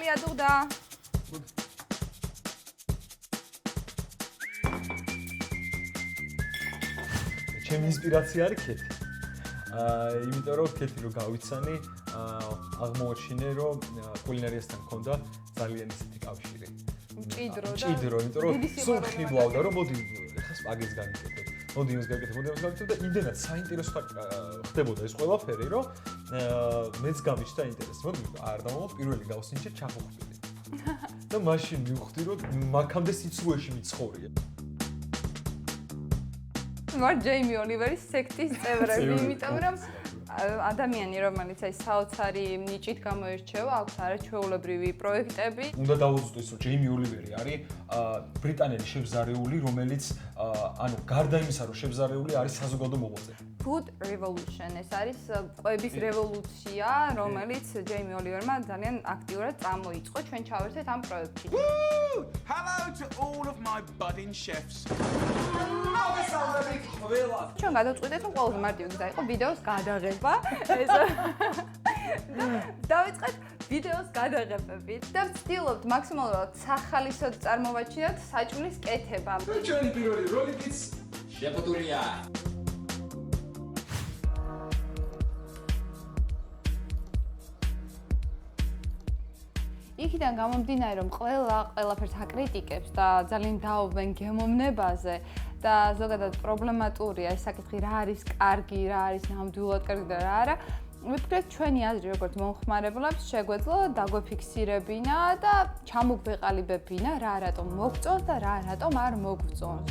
მართალი ადუღდა. ჩემი ინსპირაცია არის ქეთი. იმიტომ რომ ქეთი რო გავიცანი, აღმოაჩინე რომ კულინარიასთან მქონდა ძალიან ისეთი კავშირი. მჭიდრო, იმიტომ რომ სულ ხიბლავდა რომ მოდი ეხლა სპაგეტს განიკეთებ. მოდი იმას განიკეთებ და იმდენად საინტერესო ხდებოდა ეს ყველაფერი, რომ მეც გამიჩნდა ინტერესი. მოდი არ დავამოთ პირველი გავსინჯე ჩახოხბილი. და მაშინ მივხვდი რომ მაქამდე სიცრუეში მიცხოვრია. ვარ ჯეიმი ოლივერის სექტის წევრები, იმიტომ რომ ადამიანი, რომელიც აი საოცარი ნიჭით გამოირჩევა, აქვს არაჩვეულებრივი პროექტები. უნდა დავუძღვეს, რომ ჯეიმი ოლივერი არის ბრიტანელი შებზარეული, რომელიც ანუ გარდა იმისა, რომ შებზარეული არის საზოგადო მოღვაწე. Food Revolution ეს არის კვების რევოლუცია, რომელიც ჯეიმი ოლივერმა ძალიან აქტიურად წამოიწყო. ჩვენ ჩავერთეთ ამ პროექტში. Hello to all of my budding chefs. ჩვენ გადავწყვიტეთ, რომ ყველაზე მარტივი გზა იყო ვიდეოს გადაღება. დავიწყეთ ვიდეოს გადაღებები და ვცდილობთ მაქსიმალურად სახალისოდ წარმოვაჩინოთ საჭმლის კეთება. ჩვენი პირველი როლიკიც შეფუთულია. იქიდან გამომდინარე, რომ ყველაფერს აკრიტიკებს და ძალიან დაობენ გემოვნებაზე და ზოგადად პრობლემატურია ეს საკითხი, რა არის კარგი, რა არის ნამდვილად კარგი და რა არა. ვფიქრეთ, ჩვენი აზრი როგორც მომხმარებლებს შეგვეძლო დაგვეფიქსირებინა და ჩამოგვეყალიბებინა რა რატომ მოგწონს და რა რატომ არ მოგწონს.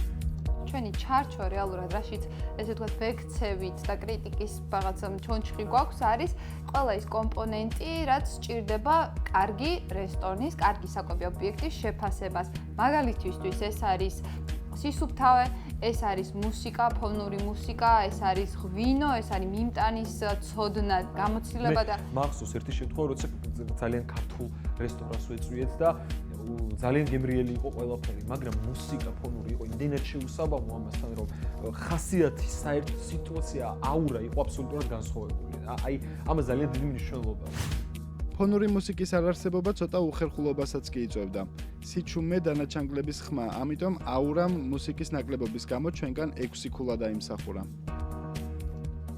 ჩვენი ჩარჩო რეალურად რაშიც ესე ვთქვათ ვექცევით და კრიტიკის რაღაცა ჩონჩხი გვაქვს არის ყველა ის კომპონენტი, რაც სჭირდება კარგი რესტორნის, კარგი საკვები ობიექტის შეფასებას. მაგალითისთვის ეს არის სისუფთავე, ეს არის მუსიკა, ფონური მუსიკა, ეს არის ღვინო, ეს არის მიმტანის ცოდნა, გამოცდილება და მახსოვს ერთი შემთხვევა, როცა ძალიან ქართულ რესტორანს ვეწვიეთ და ძალიან გემრიელი იყო ყველაფერი, მაგრამ მუსიკა ფონური იყო იმდენად შეუსაბამო ამასთან, რომ ხასიათი, საერთო სიტუაცია, აურა იყო აბსოლუტურად განსხვავებული. აი, ამას ძალიან დიდი მნიშვნელობა აქვს. ფონური მუსიკის არარსებობა ცოტა უხერხულობასაც კი იწვევდა. სიჩუმე დანაჩანგლების ხმა, ამიტომ აურამ მუსიკის ნაკლებობის გამო ჩვენგან 6 ქულა დაიმსახურა.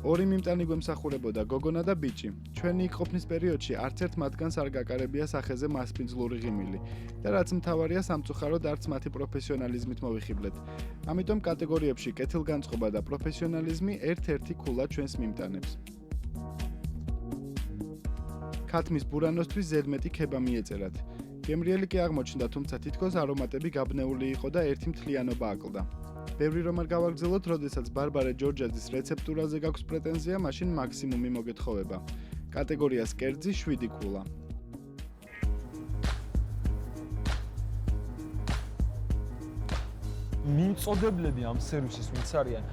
ორი მიმტანი გვემსახურებოდა გოგონა და ბიჭი. ჩვენი იქ ყოფნის პერიოდში არც ერთ მათგანს არ გაკარებია სახეზე მასპინძლური ღიმილი და რაც მთავარია სამწუხაროდ არც მათი პროფესიონალიზმით მოვიხიბლეთ. ამიტომ კატეგორიებში კეთილგანწყობა და პროფესიონალიზმი ერთ-ერთი ქულა ჩვენს მიმტანებს. ქათმის ბურანოსთვის ზედმეტი ქება მიეწერათ. გემრიელი კი აღმოჩნდა, თუმცა თითქოს არომატები გაბნეული იყო და ერთი მთლიანობა აკლდა. ბევრი რომ არ გავაგრძელოთ, როდესაც ბარბარე ჯორჯაძის რეცეპტურაზე გაქვს პრეტენზია, მაშინ მაქსიმუმი მოგეთხოვება. კატეგორიას კერძი 7 ქულა. მიმწოდებლები ამ სერვისის ვინც არიან,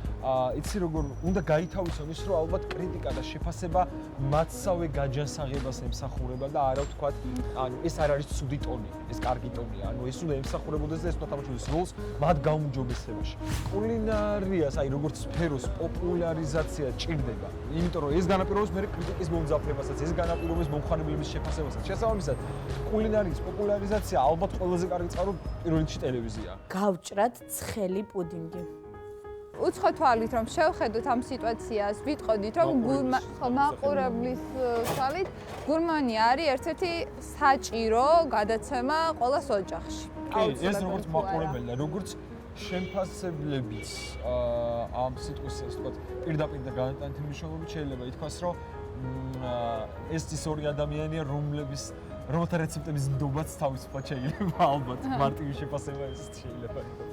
იცი როგორ უნდა გაითავისონ ის, რომ ალბათ კრიტიკა და შეფასება მათსავე გაჯანსაღებას ემსახურება და არა ვთქვათ, ანუ ეს არ არის ცუდი ტონი, ეს კარგი ტონია. ანუ ეს უნდა ემსახურებოდეს და ეს უნდა თამაშობდეს როლს მათ გაუმჯობესებაში. კულინარიას, აი როგორც სფეროს პოპულარიზაცია ჭირდება. იმიტომ რომ ეს განაპირობებს მე კრიტიკის მომძაფრებასაც, ეს განაპირობებს მომხმარებლების შეფასებასაც. შესაბამისად, კულინარიის პოპულარიზაცია ალბათ ყველაზე კარგი წყარო პირველ რიგში ტელევიზია. გავჭრათ ცხელი პუდინგი. უცხო თვალით რომ შევხედოთ ამ სიტუაციას, ვიტყოდით რომ მაყურებლის თვალით გურმანი არის ერთ-ერთი საჭირო გადაცემა ყოველს ოჯახში. კი, ეს როგორც მაყურებელი და როგორც შემფასებლებიც ამ სიტყვის ასე ვთქვათ, პირდაპირ და განტანით მნიშვნელობით შეიძლება ითქვას, რომ ეს ის ორი ადამიანია, რომელთა რეცეპტების ნდობაც თავისუფლად შეიძლება ალბათ მარტივი შეფასება ეს შეიძლება იყოს.